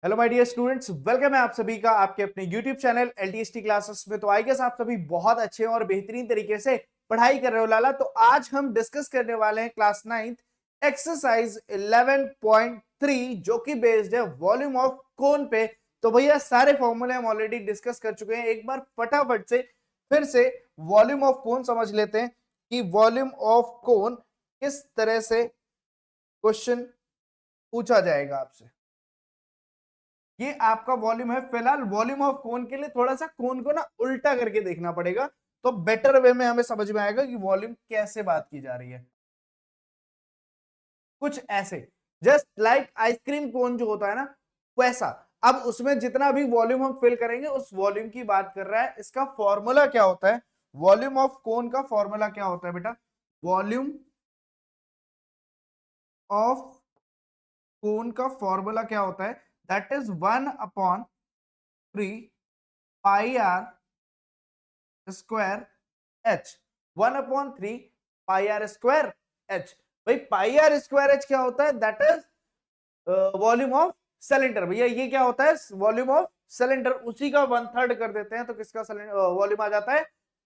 Hello my dear students, welcome है आप सभी का आपके अपने यूट्यूब चैनल एलटीएसटी क्लासेस में। तो आई गेस आप सभी बहुत अच्छे और बेहतरीन तरीके से पढ़ाई कर रहे हो लाला। तो आज हम डिस्कस करने वाले हैं क्लास 9 एक्सरसाइज 11.3 जो कि बेस्ड है वॉल्यूम ऑफ कोन पे। तो भैया सारे फॉर्मूले हम ऑलरेडी डिस्कस कर चुके हैं। एक बार फटाफट से फिर से वॉल्यूम ऑफ कोन समझ लेते हैं कि वॉल्यूम ऑफ कोन किस तरह से क्वेश्चन पूछा जाएगा आपसे। ये आपका वॉल्यूम है। फिलहाल वॉल्यूम ऑफ कोन के लिए थोड़ा सा कोन को ना उल्टा करके देखना पड़ेगा, तो बेटर वे में हमें समझ में आएगा कि वॉल्यूम कैसे बात की जा रही है। कुछ ऐसे जस्ट लाइक आइसक्रीम कोन जो होता है ना, वैसा। अब उसमें जितना भी वॉल्यूम हम फिल करेंगे उस वॉल्यूम की बात कर रहा है। इसका फॉर्मूला क्या होता है? वॉल्यूम ऑफ कोन का फॉर्मूला क्या होता है बेटा? वॉल्यूम ऑफ कोन का फॉर्मूला क्या होता है? That is 1/3 pi R square H. 1/3 pi R square H. भाई पाई आर स्क्वायर एच क्या होता है? That is volume of cylinder. भैया ये क्या होता है? Volume of cylinder. उसी का 1/3 कर देते हैं तो किसका वॉल्यूम आ जाता है?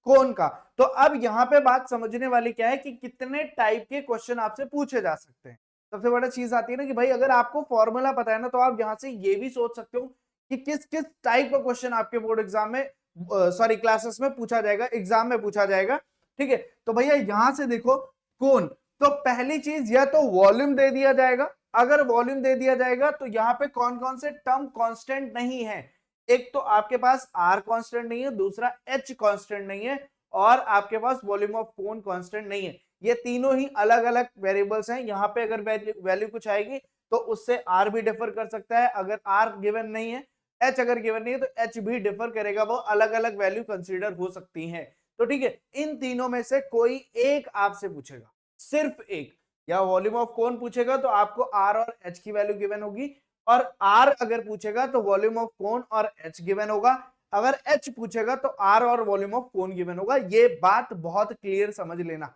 कोन का। तो अब यहाँ पे बात समझने वाली क्या है कि कितने टाइप के क्वेश्चन आपसे पूछे जा सकते हैं। सबसे बड़ा चीज आती है ना कि भाई अगर आपको फॉर्मूला पता है ना, तो आप यहाँ से ये भी सोच सकते हो कि किस किस टाइप का क्वेश्चन आपके बोर्ड एग्जाम में, सॉरी क्लासेस में पूछा जाएगा, एग्जाम में पूछा जाएगा। ठीक है, तो भैया यहां से देखो कोन। तो पहली चीज या तो वॉल्यूम दे दिया जाएगा। अगर वॉल्यूम दे दिया जाएगा तो यहाँ पे कौन कौन से टर्म कांस्टेंट नहीं है? एक तो आपके पास आर कांस्टेंट नहीं है, दूसरा एच कांस्टेंट नहीं है, और आपके पास वॉल्यूम ऑफ कोन कांस्टेंट नहीं है। ये तीनों ही अलग अलग वेरिएबल्स हैं। यहाँ पे अगर वैल्यू कुछ आएगी तो उससे आर भी डिफर कर सकता है। अगर आर गिवन नहीं है, एच अगर गिवन नहीं है, तो एच भी डिफर करेगा। वो अलग अलग वैल्यू कंसीडर हो सकती हैं। तो ठीक है, इन तीनों में से कोई एक आपसे पूछेगा, सिर्फ एक। या वॉल्यूम ऑफ कोन पूछेगा तो आपको आर और एच की वैल्यू गिवन होगी, और आर अगर पूछेगा तो वॉल्यूम ऑफ कोन और एच गिवन होगा। अगर एच पूछेगा तो आर और वॉल्यूम ऑफ कोन गिवन होगा। ये बात बहुत क्लियर समझ लेना।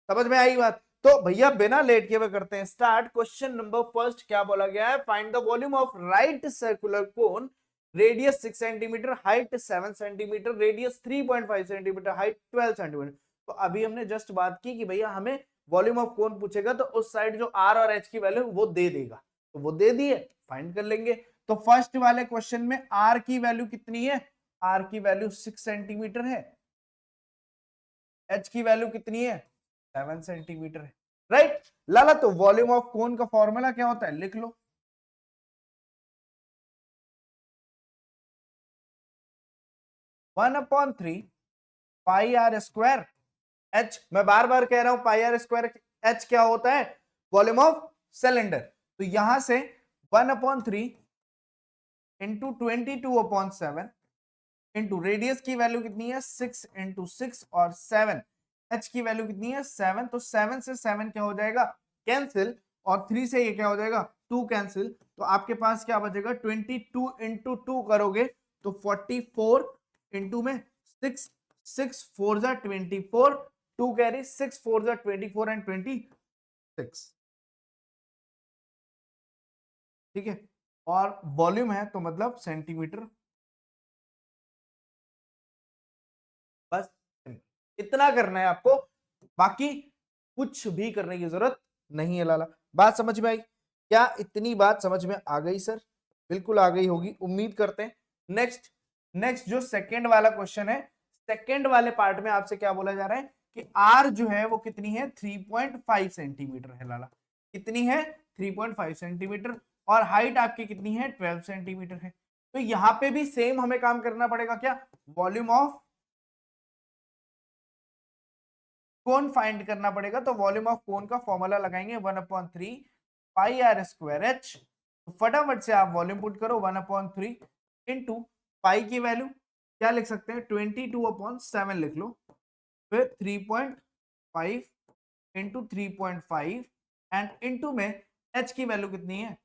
समझ में आई बात? तो भैया बिना लेट के हुए करते हैं स्टार्ट। क्वेश्चन नंबर फर्स्ट क्या बोला गया है? Find the volume of right circular cone, radius 6 centimetre, height 7 centimetre, radius 3.5 centimetre, height 12 centimetre. तो अभी हमने जस्ट बात की कि भैया हमें वॉल्यूम ऑफ कोन पूछेगा तो उस साइड जो आर और एच की वैल्यू वो दे देगा, तो वो दे दिए, फाइंड कर लेंगे। तो फर्स्ट वाले क्वेश्चन में आर की वैल्यू कितनी है? आर की वैल्यू 6 सेंटीमीटर है। एच की वैल्यू कितनी है? 7 सेंटीमीटर है। राइट लाला, तो वॉल्यूम ऑफ कोन का फॉर्मूला क्या होता है? लिख लो। 1/3 पाई आर स्क्वायर एच। मैं बार बार कह रहा हूं पाई आर स्क्वायर एच क्या होता है? Volume of cylinder. तो यहां से 1/3 इंटू 22/7 इंटू रेडियस की वैल्यू कितनी है? 6 इंटू 6 और 7। एच की वैल्यू कितनी है? 7। तो 7 से 7 क्या हो जाएगा? कैंसिल। और 3 से ये क्या हो जाएगा? 2 कैंसिल। तो आपके पास क्या बचेगा? 22 इंटू 2 करोगे तो 44 इंटू में 6, 6 4 जा 24, 2 कैरी, 6 4 जा 24 एंड 26। ठीक है, और वॉल्यूम है तो मतलब सेंटीमीटर। बस इतना करना है आपको, बाकी कुछ भी करने की जरूरत नहीं है लाला। बात समझ में आई क्या? इतनी बात समझ में आ गई सर? बिल्कुल आ गई होगी, उम्मीद करते हैं। नेक्स्ट नेक्स्ट जो सेकंड वाला क्वेश्चन है, सेकंड वाले पार्ट में आपसे क्या बोला जा रहा है कि आर जो है वो कितनी है? 3.5 सेंटीमीटर है लाला। कितनी है? 3.5 सेंटीमीटर। और हाइट आपकी कितनी है? 12 सेंटीमीटर है। तो यहां पे भी सेम हमें काम करना पड़ेगा। क्या? वॉल्यूम ऑफ कोन फाइंड करना पड़ेगा। तो वॉल्यूम ऑफ कोन का फॉर्मूला लगाएंगे 1/3 पाई आर स्क्वायर एच। तो फटाफट से आप वॉल्यूम पुट करो। 1/3 इंटू पाई की वैल्यू क्या लिख सकते हैं? 22/7 लिख लो। फिर 3.5 इंटू 3.5 एंड इंटू में एच की वैल्यू कितनी है?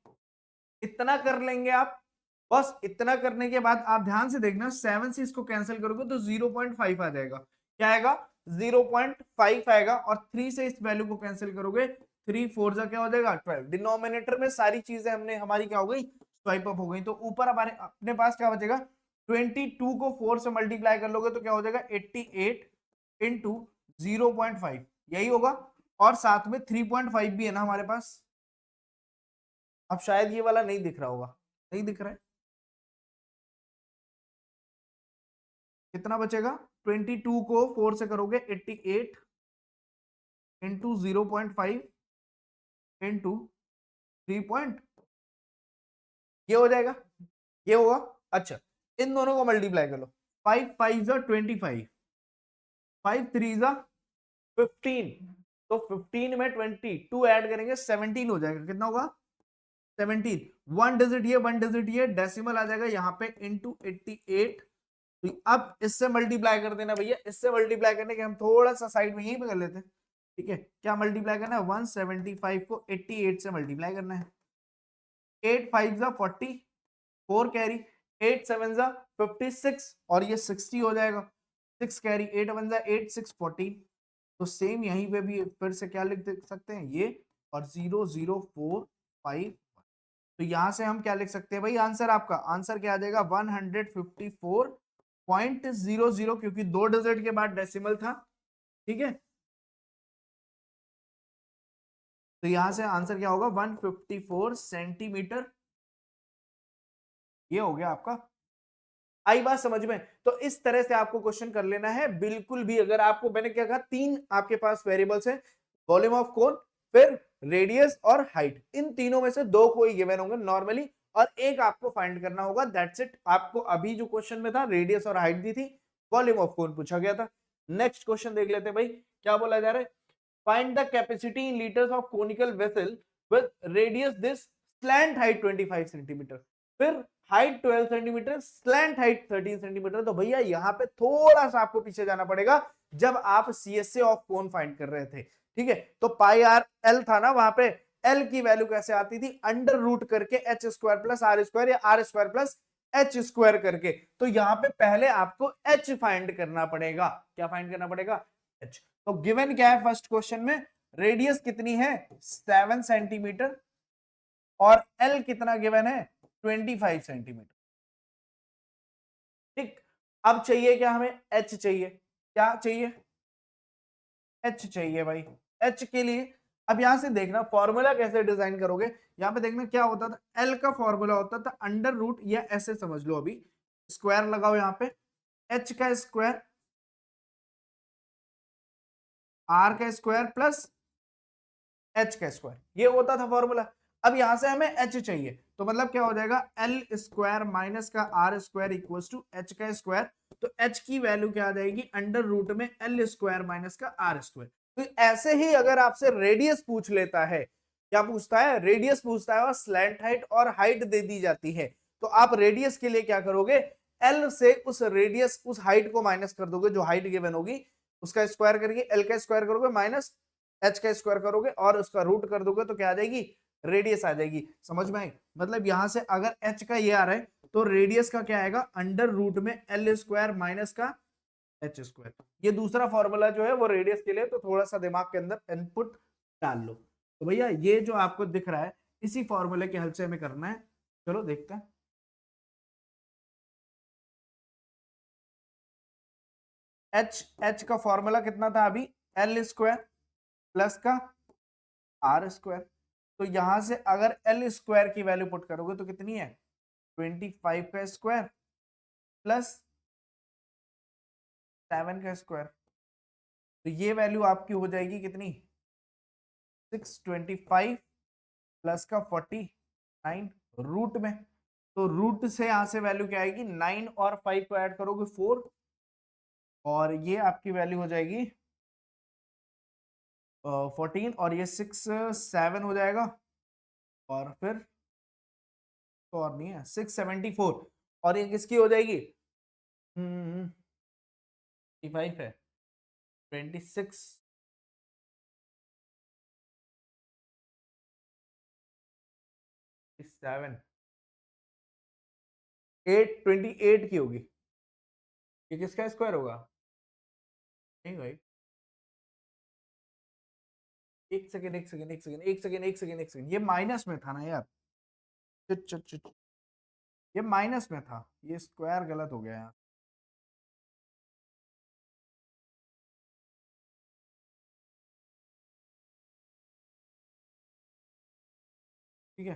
इतना कर लेंगे आप। बस इतना करने के बाद आप ध्यान से देखना, 7 से इसको कैंसिल करोगे तो 0.5 आ जाएगा। क्या आएगा? 0.5 आएगा। और 3 से इस वैल्यू को कैंसिल करोगे, 3 4 जा क्या हो जाएगा? 12। डिनोमिनेटर में सारी चीजें हमने हमारी क्या हो गई? स्वाइप अप हो गई, तो ऊपर हमारे अपने पास क्या बचेगा, 22 को 4 से मल्टीप्लाई कर लोगे तो क्या हो जाएगा 88 इंटू 0.5, यही होगा। और साथ में 3.5 भी है ना हमारे पास। अब शायद ये वाला नहीं दिख रहा होगा, नहीं दिख रहा है, कितना बचेगा, 22 को 4 से करोगे 88 इंटू 0.5 इंटू 3 ये हो जाएगा, ये होगा। अच्छा, इन दोनों को मल्टीप्लाई कर लो, 5 5 जा 25, 5 3 जा 15, तो 15 में 22 ऐड करेंगे 17 हो जाएगा, कितना होगा 17। वन डिजिट ये, वन डिजिट ये, डेसिमल आ जाएगा यहाँ पे इंटू 88। तो अब इससे मल्टीप्लाई कर देना भैया, इससे मल्टीप्लाई करने के हम थोड़ा सा साइड में यहीं पे कर लेते हैं, ठीक है। क्या मल्टीप्लाई करना है, 175 को 88 से मल्टीप्लाई करना है, 8 5 जा 40, 4 कैरी, 8 7 जा 56 और ये 60 हो जाएगा, 6 कैरी, 8 1 जा 8 6 14। तो सेम यहीं पे भी फिर से क्या लिख सकते हैं ये, और 0 0 4 5। तो यहां से हम क्या लिख सकते हैं भाई, आंसर आपका आंसर क्या आ जाएगा 154.00, क्योंकि 2 डिजिट के बाद डेसिमल था, ठीक है। तो यहां से आंसर क्या होगा 154 सेंटीमीटर, ये हो गया आपका। आई बात समझ में? तो इस तरह से आपको क्वेश्चन कर लेना है, बिल्कुल भी अगर आपको, मैंने क्या कहा, 3 आपके पास वेरिएबल्स है, वॉल्यूम ऑफ कोन, फिर रेडियस और हाइट, इन तीनों में से 2 कोई गिवन होंगे नॉर्मली, और एक आपको फाइंड करना होगा, दैट्स इट। आपको अभी जो क्वेश्चन में था रेडियस और हाइट दी थी, वॉल्यूम ऑफ कोन पूछा गया था। नेक्स्ट क्वेश्चन देख लेते हैं भाई, क्या बोला जा रहा है, find the capacity in litres of conical vessel with radius this, slant height 25 centimetre, फिर height 12 centimetre, slant height 13 centimetre. तो भैया यहाँ पे थोड़ा सा आपको पीछे जाना पड़ेगा, जब आप सीएसए ऑफ कोन फाइंड कर रहे थे, ठीक है। तो पाई आर एल था ना, वहां पे एल की वैल्यू कैसे आती थी, अंडर रूट करके H square plus R square, या R square plus H square करके। तो यहाँ पे पहले आपको एच फाइंड करना पड़ेगा, क्या फाइंड करना पड़ेगा, एच। तो गिवन क्या है फर्स्ट क्वेश्चन में, रेडियस कितनी है 7 सेंटीमीटर, और एल कितना गिवन है 25 सेंटीमीटर, ठीक। अब चाहिए क्या हमें, एच चाहिए, क्या चाहिए, एच चाहिए भाई। एच के लिए अब यहां से देखना फॉर्मूला कैसे डिजाइन करोगे, यहां पे देखना क्या होता था, एल का फॉर्मूला होता था अंडर रूट, या ऐसे समझ लो, अभी स्क्वायर लगाओ यहाँ पे, एच का स्क्वायर आर का स्क्वायर प्लस एच का स्क्वायर, ये होता था फॉर्मूला। अब यहां से हमें एच चाहिए, तो मतलब क्या हो जाएगा, एल स्क्वायर माइनस का R square equal to H का स्क्वायर। तो एच की वैल्यू क्या आ जाएगी, अंडर रूट में एल स्क्वायर माइनस का आर स्क्वायर। तो ऐसे ही अगर आपसे रेडियस पूछ लेता है, क्या पूछता है, रेडियस पूछता है, और स्लैंट हाइट और हाइट दे दी जाती है, तो आप रेडियस के लिए क्या करोगे, एल से उस रेडियस उस हाइट को माइनस कर दोगे, जो हाइट गिवन होगी उसका स्क्वायर करके एल का स्क्वायर करोगे, माइनस एच का स्क्वायर करोगे, और उसका रूट कर दोगे, तो क्या आ जाएगी, रेडियस आ जाएगी। समझ में आई? मतलब यहां से अगर एच का ये आ रहा है, तो रेडियस का क्या आएगा, अंडर रूट में एल स्क्वायर माइनस का एच स्क्वायर। ये दूसरा फॉर्मूला जो है वो रेडियस के लिए, तो थोड़ा सा दिमाग के अंदर इनपुट डाल लो। तो भैया ये जो आपको दिख रहा है, इसी फॉर्मूले की हेल्प से हमें करना है। चलो देखते हैं। एच एच का फॉर्मूला कितना था अभी, एल स्क्वायर प्लस का आर स्क्वायर। तो यहां से अगर एल स्क्वायर की वैल्यू पुट करोगे तो कितनी है, 25 का स्क्वायर प्लस 7 का स्क्वायर। तो ये वैल्यू आपकी हो जाएगी कितनी, 625 प्लस का 49 रूट में। तो रूट से यहां से वैल्यू क्या आएगी, 9 और 5 को ऐड करोगे 4, और ये आपकी वैल्यू हो जाएगी 14, और ये 6 7 हो जाएगा, और फिर तो और नहीं है 674, और ये किसकी हो जाएगी, 25 है, 26 7 8 28 की होगी। ये किसका स्क्वायर होगा, नहीं भाई, एक सेकेंड एक सेकेंड एक सेकेंड एक सेकेंड एक सेकेंड एक सेकेंड, ये माइनस में था ना यार, चुट चुट चुट। ये माइनस में था, ये स्क्वायर गलत हो गया यहाँ। ठीक है,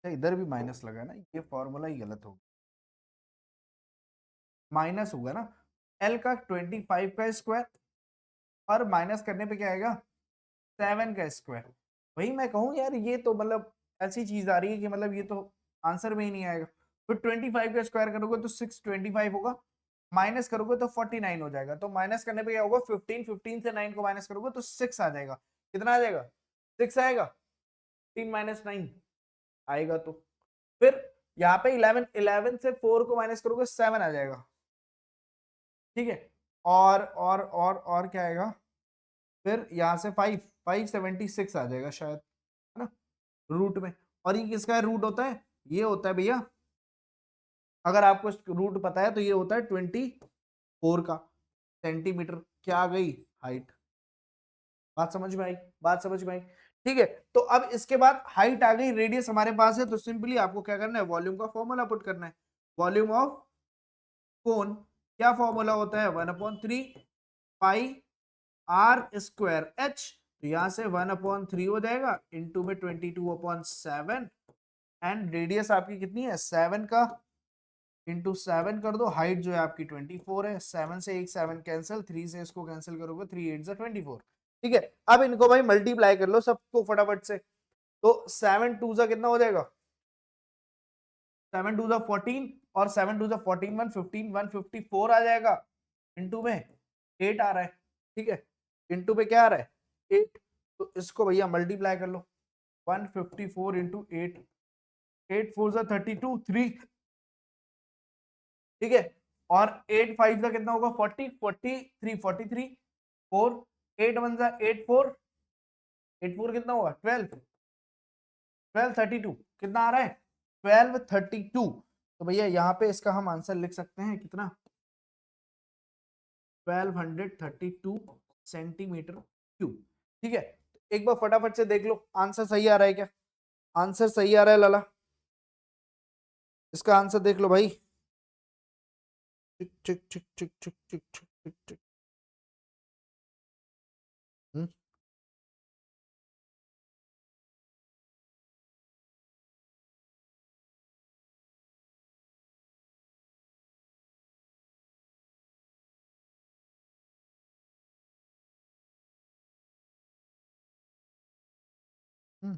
तो इधर भी माइनस लगा ना, ये फॉर्मूला ही गलत होगा, माइनस होगा ना। एल का 25 का स्क्वायर और माइनस करने पे क्या आएगा, 7 का स्क्वायर। वही मैं कहूँ यार, ये तो मतलब ऐसी चीज आ रही है कि मतलब ये तो आंसर में ही नहीं आएगा। फिर 25 का स्क्वायर करोगे तो 625 होगा, माइनस करोगे तो 49 हो जाएगा। तो माइनस करने पे क्या होगा, 15 से 9 को माइनस करोगे तो 6 आ जाएगा। कितना आ जाएगा, 6 आएगा। 15 - 9 आएगा। तो फिर यहाँ पे 11 से 4 को माइनस करोगे 7 आ जाएगा। ठीक है, और क्या आएगा, फिर यहाँ से 576 आ जाएगा शायद, है ना, रूट में। और ये किसका रूट होता है, ये होता है भैया, अगर आपको रूट पता है तो ये होता है 24 का सेंटीमीटर। क्या आ गई, हाइट। बात समझ में आई, बात समझ में आई। ठीक है, तो अब इसके बाद हाइट आ गई, रेडियस हमारे पास है, तो सिंपली आपको क्या करना है, वॉल्यूम का फॉर्मूला पुट करना है। वॉल्यूम ऑफ कोन, क्या फॉर्मूला होता है, 1/3 पाई आर स्क्वायर एच। तो यहां से 1/3 हो जाएगा, इंटू में 22/7। एंड रेडियस आपकी कितनी है, 7 का, इंटू 7 कर दो। हाइट जो है आपकी 24 है, 7 से एक 7 कैंसिल, 3 से इसको कैंसिल करोगे, 3 8 24। ठीक है, अब इनको भाई मल्टीप्लाई कर लो सबको फटाफट से। तो 7 2 जा कितना हो जाएगा, 7 2 जा 14, और 7 2 जा 14 115 154 आ जाएगा। इंटू में 8 आ रहा है। ठीक है, इंटू में क्या आ रहा है, 8। तो इसको भैया मल्टीप्लाई कर लो, 154 इंटू 8, 8 4 जा 32 3। ठीक है, और 8 5 का कितना होगा, 40 43 43 4, 8 1 जा 8 4, 8 4 कितना होगा, 12 12 32 कितना आ रहा है, 12 32। तो भैया यहाँ पे इसका हम आंसर लिख सकते हैं कितना, 1232 सेंटीमीटर क्यूब। ठीक है, एक बार फटाफट से देख लो आंसर सही आ रहा है क्या, आंसर सही आ रहा है लाला, इसका आंसर देख लो भाई। टिक टिक टिक टिक टिक टिक टिक टिक टिक। हम्म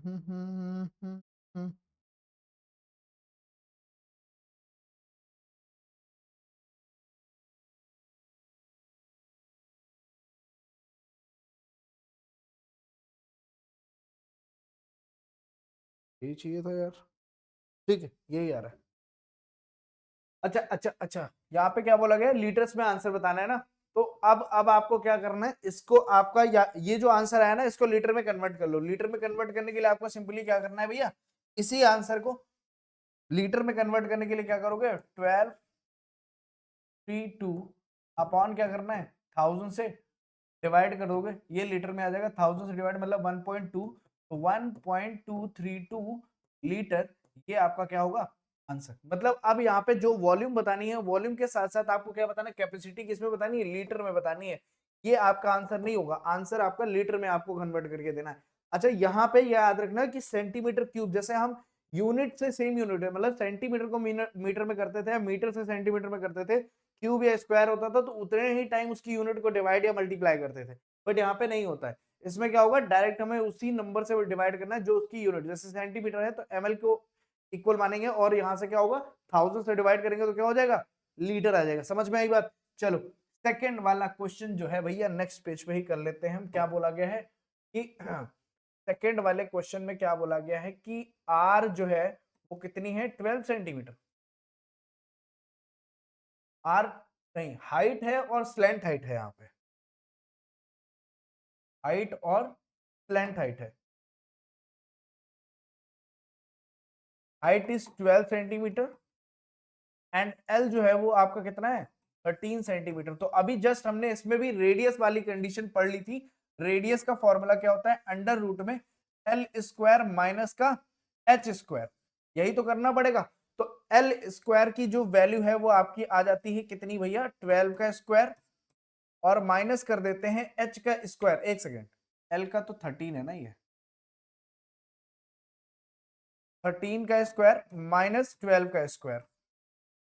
हम्म हम्म हम्म हम्म, हम्म। यही चाहिए था यार। ठीक है, यही आ रहा है। अच्छा अच्छा अच्छा, यहाँ पे क्या बोला गया, लीटर्स में आंसर बताना है ना। तो अब आपको क्या करना है, इसको आपका ये जो आंसर आया ना, इसको लीटर में कन्वर्ट कर लो। लीटर में कन्वर्ट करने के लिए आपको सिंपली क्या करना है भैया, इसी आंसर को लीटर में कन्वर्ट करने के लिए क्या करोगे, 1232 अपॉन क्या करना है, 1000 से डिवाइड कर दोगे, ये लीटर में आ जाएगा। 1000 से डिवाइड मतलब 1.2, तो 1.232 लीटर, ये आपका क्या होगा, आंसर। मतलब अब यहाँ पे जो वॉल्यूम बतानी है, वॉल्यूम के साथ साथ आपको क्या बताना है, कैपेसिटी किसमें बतानी है, लीटर में बतानी है। ये आपका आंसर नहीं होगा, आंसर आपका लीटर में आपको कन्वर्ट करके देना है। अच्छा, यहाँ पे याद रखना कि सेंटीमीटर क्यूब, जैसे हम यूनिट से सेम यूनिट है, मतलब सेंटीमीटर को मीटर में करते थे, मीटर से सेंटीमीटर में करते थे, क्यूब या स्क्वायर होता था तो उतने ही टाइम उसकी यूनिट को डिवाइड या मल्टीप्लाई करते थे। बट यहाँ पे नहीं होता है, इसमें क्या होगा, डायरेक्ट हमें उसी नंबर से डिवाइड करना है जो उसकी यूनिट, जैसे सेंटीमीटर है तो एमएल को इक्वल मानेंगे, और यहाँ से क्या होगा, 1000 से डिवाइड करेंगे तो क्या हो जाएगा, लीटर आ जाएगा। समझ में आई बात। चलो, सेकंड वाला क्वेश्चन जो है भैया नेक्स्ट पेज पे ही कर लेते हैं हम। क्या बोला गया है कि सेकंड वाले क्वेश्चन में क्या बोला गया है कि आर जो है वो कितनी है, 12 सेंटीमीटर। आर नहीं, हाइट है और स्लैंट हाइट है, यहाँ पे हाइट और स्लैंट हाइट है। Height is 12 centimetre and L जो है वो आपका कितना है, 13 सेंटीमीटर। तो अभी जस्ट हमने इसमें भी रेडियस वाली कंडीशन पढ़ ली थी। रेडियस का फॉर्मूला क्या होता है, अंडर रूट में एल स्क्वायर माइनस का एच स्क्वायर, यही तो करना पड़ेगा। तो एल स्क्वायर की जो वैल्यू है वो आपकी आ जाती है कितनी भैया, 12 का स्क्वायर, और माइनस कर देते हैं एच का स्क्वायर। एक सेकेंड, एल का तो 13 है ना, ये 13 का स्क्वायर माइनस 12 का स्क्वायर,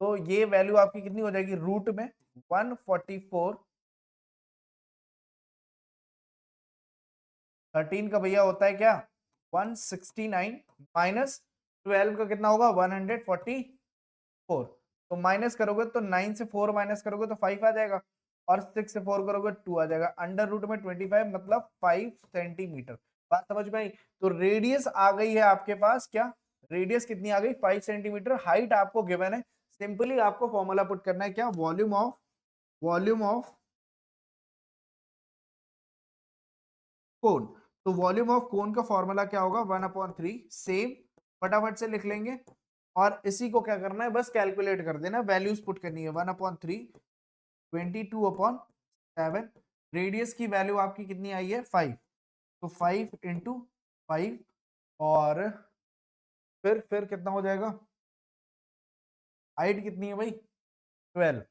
तो ये वैल्यू आपकी कितनी हो जाएगी, रूट में 144। 13 का भैया होता है क्या 169, माइनस 12 का कितना होगा 144। तो माइनस करोगे तो 9 से 4 माइनस करोगे तो 5 आ जाएगा, और 6 से 4 करोगे 2 आ जाएगा। अंडर रूट में 25 मतलब 5 सेंटीमीटर। बात समझ में आई। तो रेडियस आ गई है आपके पास, क्या रेडियस कितनी आ गई 5 सेंटीमीटर। हाइट आपको गिवन है, सिंपली आपको फॉर्मूला पुट करना है, क्या वॉल्यूम ऑफ कोन। तो वॉल्यूम ऑफ कोन का फॉर्मूला क्या होगा 1/3, सेम फटाफट से लिख लेंगे। और इसी को क्या करना है, बस कैलकुलेट कर देना, वैल्यूज पुट करनी है। 1/3 22/7, रेडियस की वैल्यू आपकी कितनी आई है 5, तो 5 इंटू 5, और फिर कितना हो जाएगा, हाइट कितनी है भाई 12।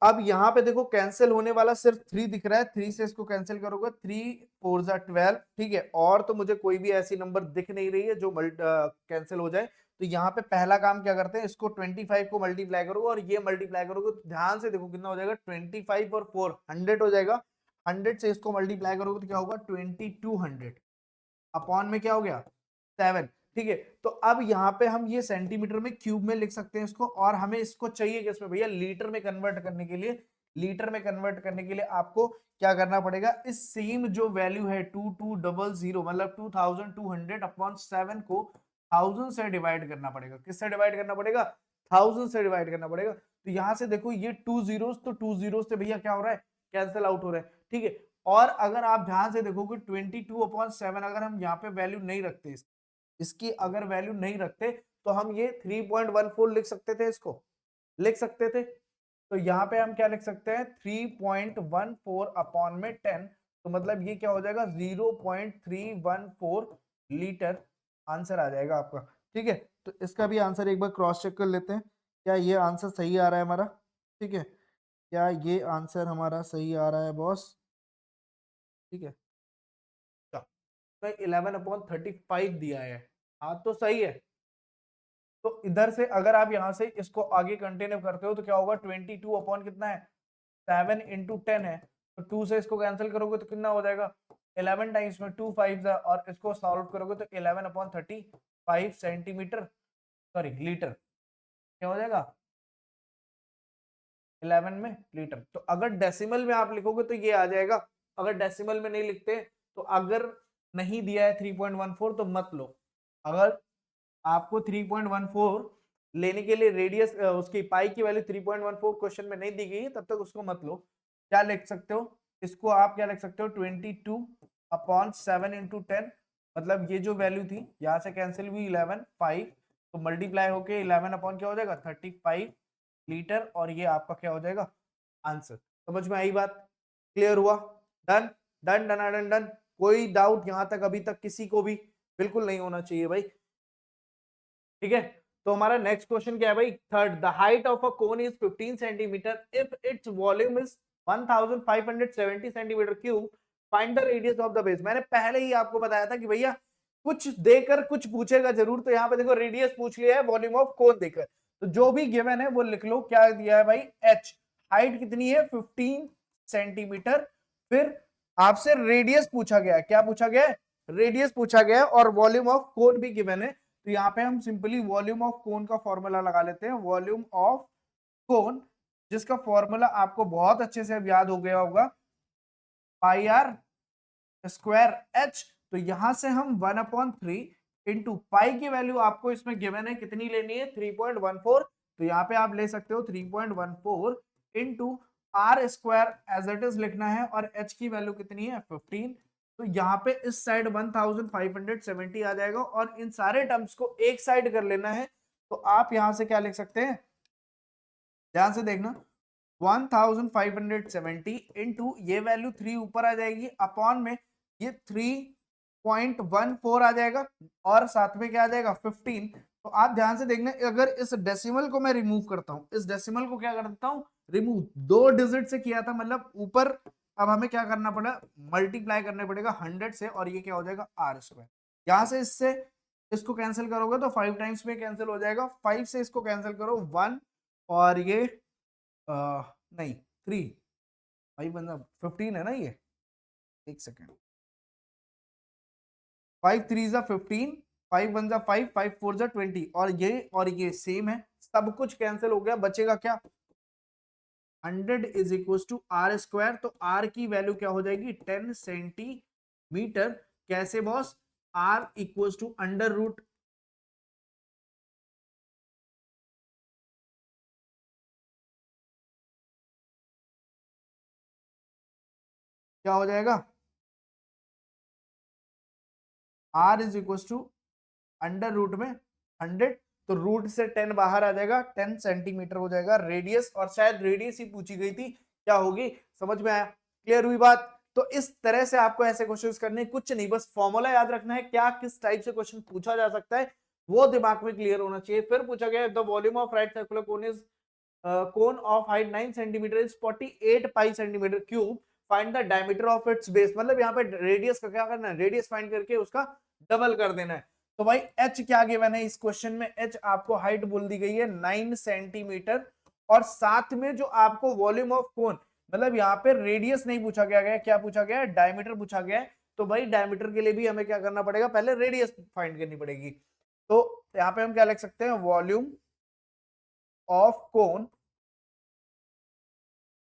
अब यहाँ पे देखो कैंसिल होने वाला सिर्फ 3 दिख रहा है, 3 से इसको कैंसिल करोगे 3 4 12, ठीक है। और तो मुझे कोई भी ऐसी नंबर दिख नहीं रही है जो कैंसिल हो जाए। तो यहाँ पे पहला काम क्या करते हैं, इसको 25 को मल्टीप्लाई करोगे और ये मल्टीप्लाई करोगे, तो ध्यान से देखो कितना हो जाएगा, 25 और 4 100 हो जाएगा। 100 से इसको मल्टीप्लाई करोगे तो क्या होगा 2200, अपॉन में क्या हो गया 7, ठीक है। तो अब यहाँ पे हम ये सेंटीमीटर में क्यूब में लिख सकते हैं इसको, और हमें इसको चाहिए किसमें भैया, लीटर में कन्वर्ट करने के लिए। लीटर में कन्वर्ट करने के लिए आपको क्या करना पड़ेगा, इस सेम जो वैल्यू है 2200 मतलब 2200 अपॉन 7 को 1000 से डिवाइड करना पड़ेगा। किससे डिवाइड करना पड़ेगा, 1000 से डिवाइड करना पड़ेगा। तो यहां से देखो ये 2 जीरोस, तो 2 जीरोस से भैया क्या हो रहा है, कैंसिल आउट हो रहा है, ठीक है। और अगर आप ध्यान से देखोगे 22/7 अगर हम यहाँ पे वैल्यू नहीं रखते, इसकी अगर वैल्यू नहीं रखते, तो हम ये 3.14 लिख सकते थे, इसको लिख सकते थे। तो यहाँ पे हम क्या लिख सकते हैं 3.14 अपॉन में 10, तो मतलब ये क्या हो जाएगा 0.314 लीटर आंसर आ जाएगा आपका, ठीक है। तो इसका भी आंसर एक बार क्रॉस चेक कर लेते हैं, क्या ये आंसर सही आ रहा है हमारा, ठीक है। क्या ये आंसर हमारा सही आ रहा है बॉस, ठीक है। तो 11/35 दिया है, हाँ तो सही है। तो इधर से अगर आप यहां से इसको आगे कंटिन्यू करते हो तो क्या होगा 22 अपॉन कितना है 7 इंटू 10 है, तो 2 से इसको कैंसिल करोगे तो कितना हो जाएगा 11 टाइम्स में 2 5 और इसको सॉल्व करोगे तो 11/35 सेंटीमीटर, सॉरी लीटर, क्या हो जाएगा 11 में लीटर। तो अगर डेसिमल में आप लिखोगे तो ये आ जाएगा, अगर डेसिमल में नहीं लिखते, तो अगर नहीं दिया है 3.14 तो मत लो। अगर आपको 3.14 लेने के लिए रेडियस उसकी पाई की वैल्यू 3.14 क्वेश्चन में नहीं दी गई है, तब तक उसको मत लो। क्या लिख सकते हो, इसको आप क्या लिख सकते हो 22/7 इंटू 10, मतलब ये जो वैल्यू थी यहाँ से कैंसिल हुई 11 5, तो मल्टीप्लाई होके 11 अपॉन क्या हो जाएगा 35 लीटर, और ये आपका क्या हो जाएगा आंसर। समझ में आई बात, क्लियर हुआ, done done done done done. कोई डाउट यहां तक अभी तक किसी को भी, बिल्कुल नहीं होना चाहिए भाई, ठीक है। तो हमारा नेक्स्ट क्वेश्चन क्या है भाई, third, the height of a cone is 15 centimetre if its volume is 1570 centimetre cube, find the radius of the base. मैंने पहले ही आपको बताया था कि भैया कुछ देकर कुछ पूछेगा जरूर, तो यहाँ पे देखो रेडियस पूछ लिया है, वॉल्यूम ऑफ कोन देकर, तो जो भी गिवन है वो लिख लो। क्या दिया है भाई एच, हाइट कितनी है 15 सेंटीमीटर, फिर आपसे रेडियस पूछा गया है, क्या पूछा गया है रेडियस पूछा गया है, और वॉल्यूम ऑफ कोन भी गिवन है। तो यहाँ पे हम सिंपली वॉल्यूम ऑफ कोन का फॉर्मूला लगा लेते हैं, वॉल्यूम ऑफ कोन, जिसका फॉर्मूला आपको बहुत अच्छे से अब याद हो गया होगा, पाई आर स्क्वायर एच। तो यहां से हम 1/3 इंटू पाई की वैल्यू आपको इसमें गिवन है कितनी लेनी है 3.14, तो यहाँ पे आप ले सकते हो 3.14 into R square as it is लिखना है, और एच की वैल्यू कितनी है 15। तो यहाँ पे इस साइड 1570 आ जाएगा, और इन सारे टर्म्स को एक साइड कर लेना है। तो आप यहां से क्या लिख सकते हैं ध्यान से देखना 1570 इंटू ये वैल्यू 3 ऊपर आ जाएगी, अपॉन में ये 3.14 आ जाएगा, और साथ में क्या आ जाएगा 15। तो आप ध्यान से देखना, अगर इस डेसिमल को मैं रिमूव करता हूं, इस डेसिमल को क्या करता हूं, रिमूव, 2 डिजिट से किया था, मतलब ऊपर अब हमें क्या करना पड़ा, मल्टीप्लाई करने पड़ेगा 100 से, और ये क्या हो जाएगा आर स्क्वायर। यहां से इससे इसको कैंसिल करोगे तो 5 टाइम्स में कैंसिल हो जाएगा, 5 से इसको कैंसिल करो 1, और ये नहीं 3, 5 बन 15 है ना ये, एक सेकेंड, 5 3 जा 15, 5 1 जा 5, 5 4 जा 20, और ये सेम है, सब कुछ कैंसिल हो गया, बचेगा क्या 100 is equal to R square. तो आर की वैल्यू क्या हो जाएगी 10 सेंटीमीटर। कैसे boss, R equal to under root, क्या हो जाएगा, R is equal to under root में 100, तो रूट से 10 बाहर आ जाएगा, 10 सेंटीमीटर हो जाएगा रेडियस, और शायद रेडियस ही पूछी गई थी, क्या होगी, समझ में आया, क्लियर हुई बात। तो इस तरह से आपको ऐसे क्वेश्चंस करने, कुछ नहीं, बस फॉर्मूला याद रखना है, क्या किस टाइप से क्वेश्चन पूछा जा सकता है वो दिमाग में क्लियर होना चाहिए। फिर पूछा गया the volume of right circular cone is cone of height 9 centimetre is 48 pi centimetre cube, find the diameter of its base. मतलब यहाँ पे रेडियस का क्या करना है, रेडियस फाइंड करके उसका डबल कर देना है। तो भाई h क्या गिवन है इस क्वेश्चन में, h आपको हाइट बोल दी गई है 9 सेंटीमीटर, और साथ में जो आपको वॉल्यूम ऑफ कोन, मतलब यहाँ पे रेडियस नहीं पूछा गया है, क्या पूछा गया है, डायमीटर पूछा गया है। तो भाई डायमीटर के लिए भी हमें क्या करना पड़ेगा, पहले रेडियस फाइंड करनी पड़ेगी। तो यहाँ पे हम क्या लिख सकते हैं, volume of cone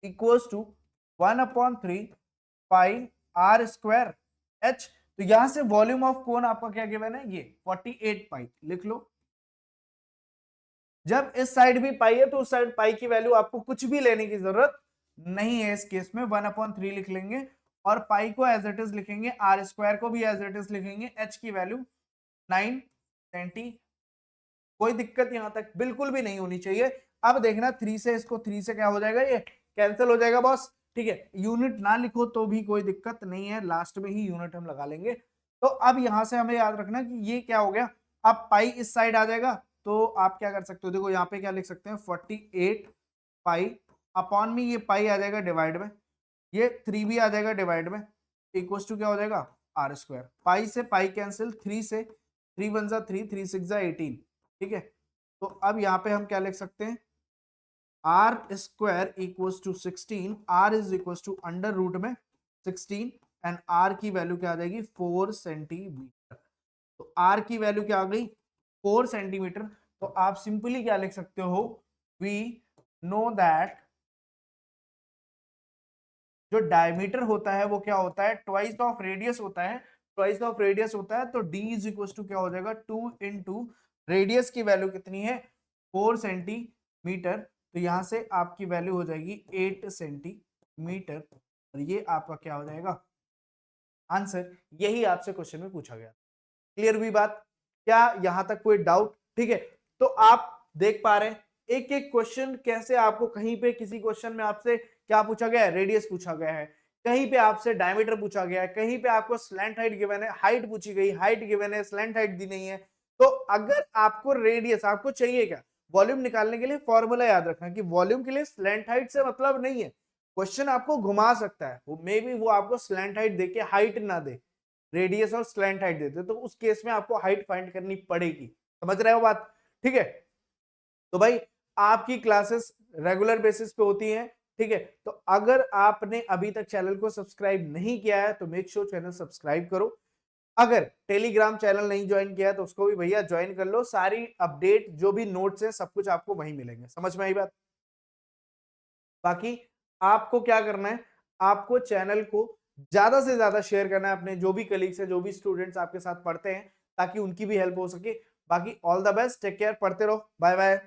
equals to 1/3 pi R square H. तो यहां से वॉल्यूम ऑफ कोन आपका क्या गिवन है, ये 48 पाई लिख लो। जब इस साइड भी पाई है तो उस साइड पाई की वैल्यू आपको कुछ भी लेने की जरूरत नहीं है, इस केस में 1/3 लिख लेंगे, और पाई को एज इट इज लिखेंगे, आर स्क्वायर को भी एज इट इज लिखेंगे, एच की वैल्यू 9 सेंटी। कोई दिक्कत यहां तक बिल्कुल भी नहीं होनी चाहिए। अब देखना 3 से इसको 3 से क्या हो जाएगा, ये कैंसिल हो जाएगा बॉस, ठीक है। यूनिट ना लिखो तो भी कोई दिक्कत नहीं है, लास्ट में ही यूनिट हम लगा लेंगे। तो अब यहां से हमें याद रखना कि ये क्या हो गया, अब पाई इस साइड आ जाएगा, तो आप क्या कर सकते हो, देखो यहाँ पे क्या लिख सकते हैं 48 पाई, अपॉन में ये पाई आ जाएगा डिवाइड में, ये 3 भी आ जाएगा डिवाइड में, इक्वल टू क्या हो जाएगा आर स्क्वायर। पाई से पाई कैंसिल, 3 से 3 1 जा 3, 3 6 जा 18, ठीक है। तो अब यहाँ पे हम क्या लिख सकते हैं, R square equals to 16, R is equals to under root में 16, एंड आर की वैल्यू क्या आ जाएगी 4 सेंटीमीटर। तो आर की वैल्यू क्या आ गई 4 सेंटीमीटर। तो आप सिंपली क्या लिख सकते हो, वी नो दैट जो डायमीटर होता है वो क्या होता है, ट्वाइस ऑफ रेडियस होता है, ट्वाइस ऑफ रेडियस होता है। तो डी इज इक्वल टू क्या हो जाएगा 2 इंटू रेडियस की वैल्यू कितनी है 4 सेंटीमीटर, तो यहां से आपकी वैल्यू हो जाएगी 8 सेंटीमीटर, और ये आपका क्या हो जाएगा आंसर। यही आपसे क्वेश्चन में पूछा गया। क्लियर हुई बात, क्या यहां तक कोई डाउट, ठीक है। तो आप देख पा रहे हैं एक एक क्वेश्चन कैसे आपको, कहीं पे किसी क्वेश्चन में आपसे क्या पूछा गया है, रेडियस पूछा गया है, कहीं पे आपसे डायमीटर पूछा गया है, कहीं पे आपको स्लैंट हाइट गिवन है, हाइट पूछी गई, हाइट गिवन है, स्लैंट हाइट दी नहीं है। तो अगर आपको रेडियस आपको चाहिए क्या, वॉल्यूम निकालने के लिए फॉर्मूला याद रखना कि वॉल्यूम के लिए स्लैंट हाइट से मतलब नहीं है, क्वेश्चन आपको घुमा सकता है, वो मे बी वो आपको स्लैंट हाइट देके हाइट ना दे, रेडियस और स्लैंट हाइट देते, तो उस केस में आपको हाइट फाइंड करनी पड़ेगी। समझ रहे हो बात, ठीक है। तो भाई आपकी क्लासेस रेगुलर बेसिस पे होती हैं, ठीक है। तो अगर आपने अभी तक चैनल को सब्सक्राइब नहीं किया है तो मेक श्योर चैनल सब्सक्राइब करो। अगर टेलीग्राम चैनल नहीं ज्वाइन किया है तो उसको भी भैया ज्वाइन कर लो, सारी अपडेट जो भी नोट्स है सब कुछ आपको वहीं मिलेंगे। समझ में आई बात। बाकी आपको क्या करना है, आपको चैनल को ज्यादा से ज्यादा शेयर करना है अपने जो भी कलीग्स है, जो भी स्टूडेंट्स आपके साथ पढ़ते हैं, ताकि उनकी भी हेल्प हो सके। बाकी all the best, take care, पढ़ते रहो, बाय बाय।